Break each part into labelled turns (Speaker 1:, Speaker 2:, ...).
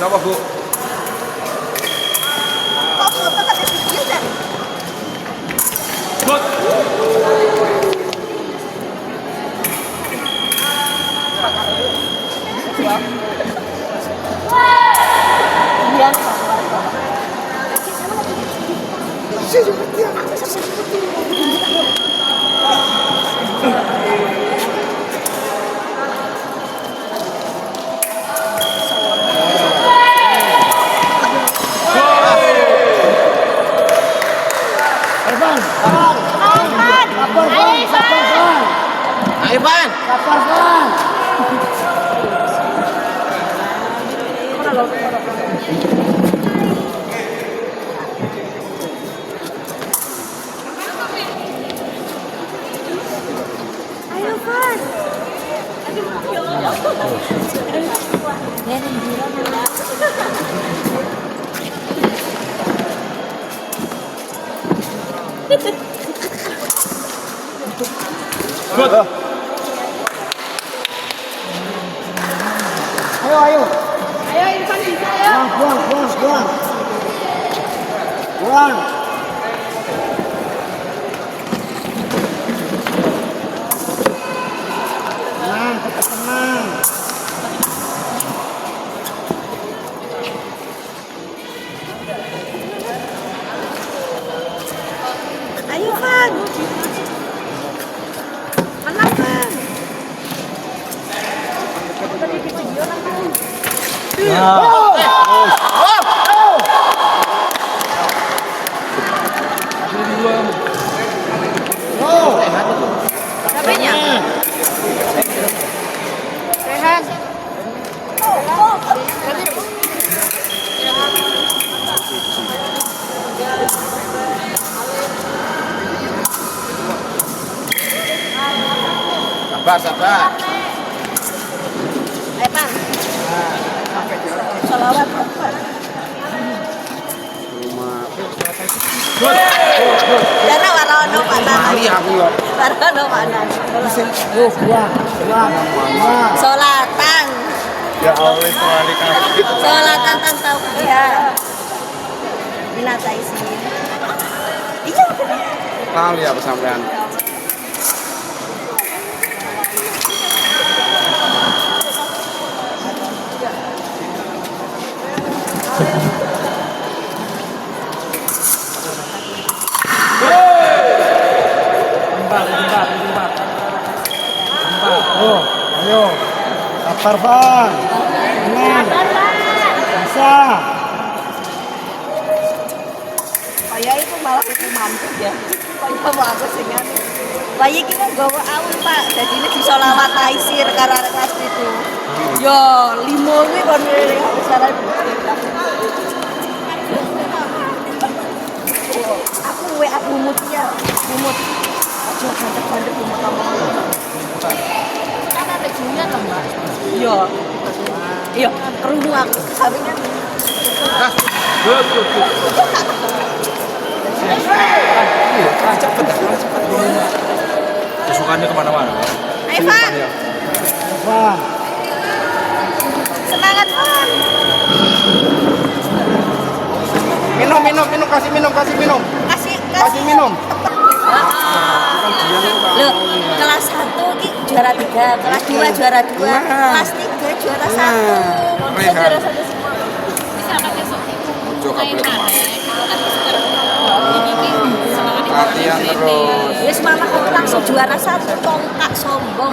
Speaker 1: Siapa Bu?
Speaker 2: Kok foto tak video dah?
Speaker 1: Good.
Speaker 3: Ivan.
Speaker 2: Ayo, Van.
Speaker 1: Good.
Speaker 3: Ayo.
Speaker 2: Ayo, Irfan bisa ya.
Speaker 3: Buang. Tenang.
Speaker 2: Ayo, Van. Menang, Van. Siapanya? Rehan.
Speaker 1: Sabar.
Speaker 2: Ayo, Pan. Salawat, Pan.
Speaker 1: Good.
Speaker 2: Karena warono panan.
Speaker 1: Kali aku ya.
Speaker 2: Warono panan.
Speaker 3: Buang.
Speaker 2: Solatan.
Speaker 1: Ya Allah, kembali kasih.
Speaker 2: Solatan tantau ya. Binata isi. Iya, benar.
Speaker 1: Kali ya sampean.
Speaker 3: Ayo. Sabar, Van. Tenang. Bisa.
Speaker 2: Kayak itu malah itu mantap ya. Kayak mau aku sih kan. Bayi kita gawa awal Pak. Jadi ini bisa lawat taisir karena kelas itu. Yo, limo ini kon salah. Aku aku mutnya, mut. Aja bandek-bandek rumah kamu. Kan ada Julian lah, Mbak. Iya. Iya, kerungu aku. Sampingnya.
Speaker 1: Good. Cepet. Kesukaannya kemana-mana.
Speaker 2: Ayo, Van.
Speaker 3: Van.
Speaker 2: Semangat, Van.
Speaker 1: Minum, kasih minum.
Speaker 2: Kasih
Speaker 1: minum.
Speaker 2: Loh, kelas 1 ki juara 3, kelas 2 juara 2, kelas 3 juara 1. Bisa juara 1 semua. Bisa pakai sok.
Speaker 1: Ojo kabel kemana. Latihan terus.
Speaker 2: Wis malah aku langsung juara 1 tongkak sombong.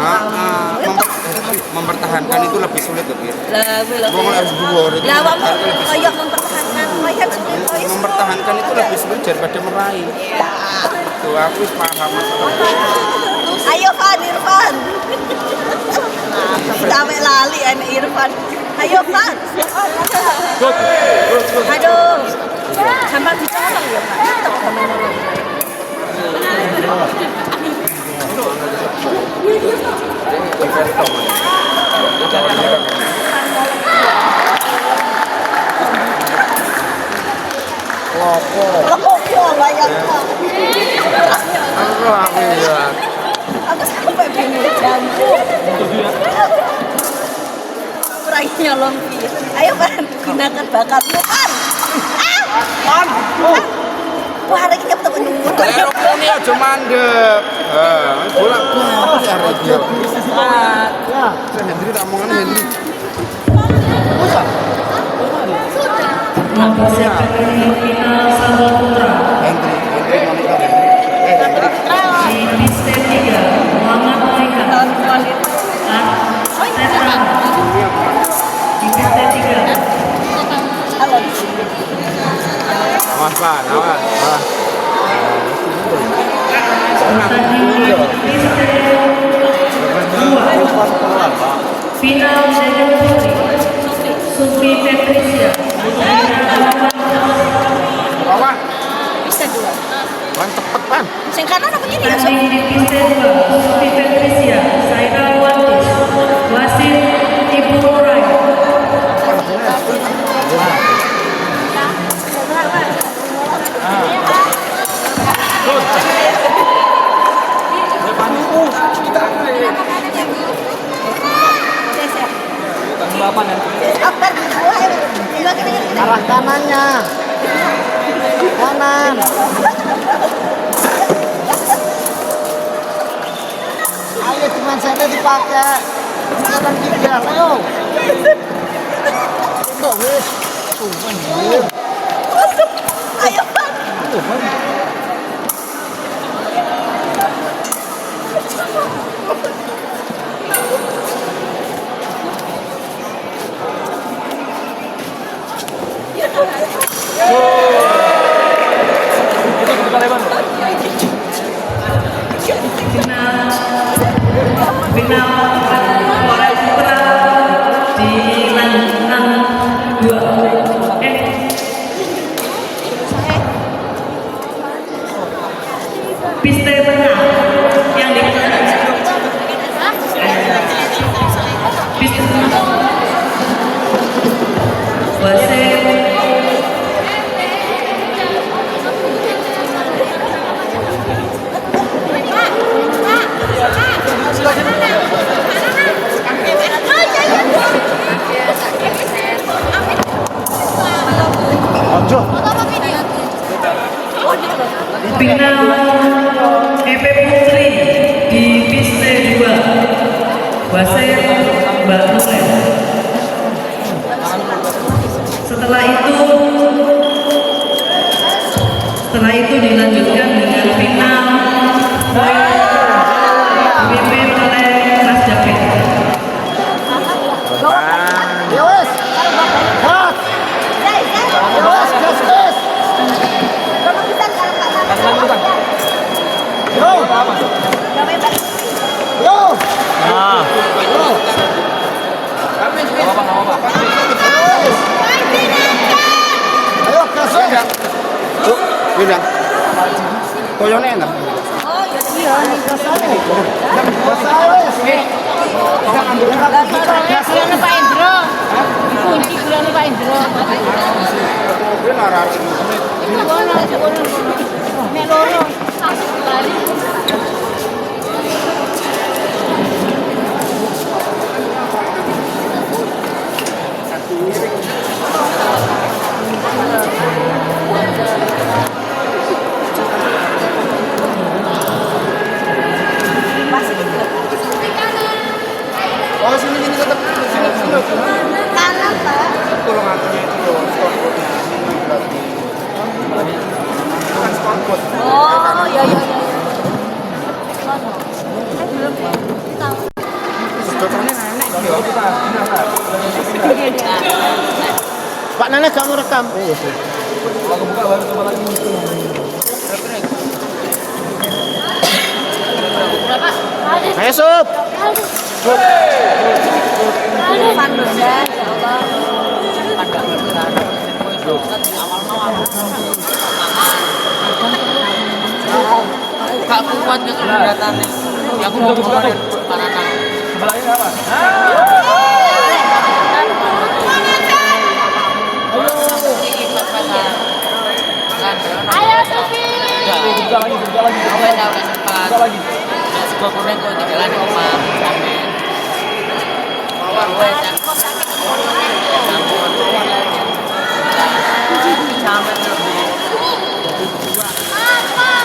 Speaker 1: Mempertahankan itu lebih sulit lebih.
Speaker 2: Lah,
Speaker 1: Wong harus dua.
Speaker 2: lah wong koyo mempertahankan, koyo koyo
Speaker 1: Mempertahankan itu lebih sulit daripada meraih. Tuh aku paham masalah.
Speaker 2: Ayo Van, Irfan. Sampai lali enek Irfan. Ayo Van.
Speaker 1: Good.
Speaker 2: Aduh. Sampai dicolong ya, Pak. Tetep sampai nolong. Lopo banyak kok. Aku sampai bingung jantung. lagi nyolong Pi. Ayo Pan, gunakan bakatmu Pan.
Speaker 1: Pan. Oh.
Speaker 2: Wah, hari ini ketemu nunggu.
Speaker 1: Aeroplane aja mandek. Bolak-balik arek dia.
Speaker 3: Ya.
Speaker 1: Hendri tak omongan Hendri. Awas Pan, awas.
Speaker 4: Final Liga Sufi Patricia.
Speaker 1: Apa?
Speaker 2: Bisa dua.
Speaker 1: Pan cepet Pan.
Speaker 2: Sing kanan apa ini?
Speaker 4: Tanding divisi 2 Sufi Patricia. Saira Wantis. Wasit Ibu Nurai.
Speaker 3: Arah kanannya. Kanan. Ayo cuma saya dipakai. Sekarang 3, ayo. Enggak wes.
Speaker 2: Ayo Pan.
Speaker 4: Final Korea Putra dilanjutkan 2. Piste tengah yang dikeluarkan piste tengah wasit
Speaker 3: Ojo.
Speaker 4: final EP Putri di piste 2 wasit Mbak Nule. Setelah itu dilanjutkan dengan final WP oleh Mas Japet.
Speaker 3: Ya wes. Gas. Ya wes, gas. Yo. Yo. Yo. Ayo gas.
Speaker 1: Bidang. Bidang. Toyone enak.
Speaker 2: Oh iya ini gasane.
Speaker 3: Gas ayo wes.
Speaker 2: Gulane Pak Indro. Kunci gulane Pak Indro.
Speaker 1: Kuwi narasi.
Speaker 2: Nek loro langsung lari.
Speaker 1: Oh sini tetap sini.
Speaker 2: Kanan Pak.
Speaker 1: Tolong antarnya itu loh, scoreboardnya. Ini berarti. Kan scoreboard.
Speaker 2: Oh iya.
Speaker 1: Dokternya nenek gitu.
Speaker 3: Pak Nenek kamu rekam. Iya sih.
Speaker 1: Kalau buka baru coba lagi.
Speaker 3: Ayo sup.
Speaker 2: Pandusnya ya Allah.
Speaker 5: Gak kuat ke kelihatannya. Ya aku mau kemarin Paranang.
Speaker 1: Sebelahnya apa?
Speaker 2: Ayo Sufi.
Speaker 1: Buka lagi.
Speaker 5: Awas udah sempat.
Speaker 1: Buka lagi.
Speaker 5: Gua kuning kok tinggalan di rumah. Sampai. Awas ya.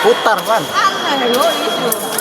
Speaker 3: Putar kan.
Speaker 2: Aneh loh itu.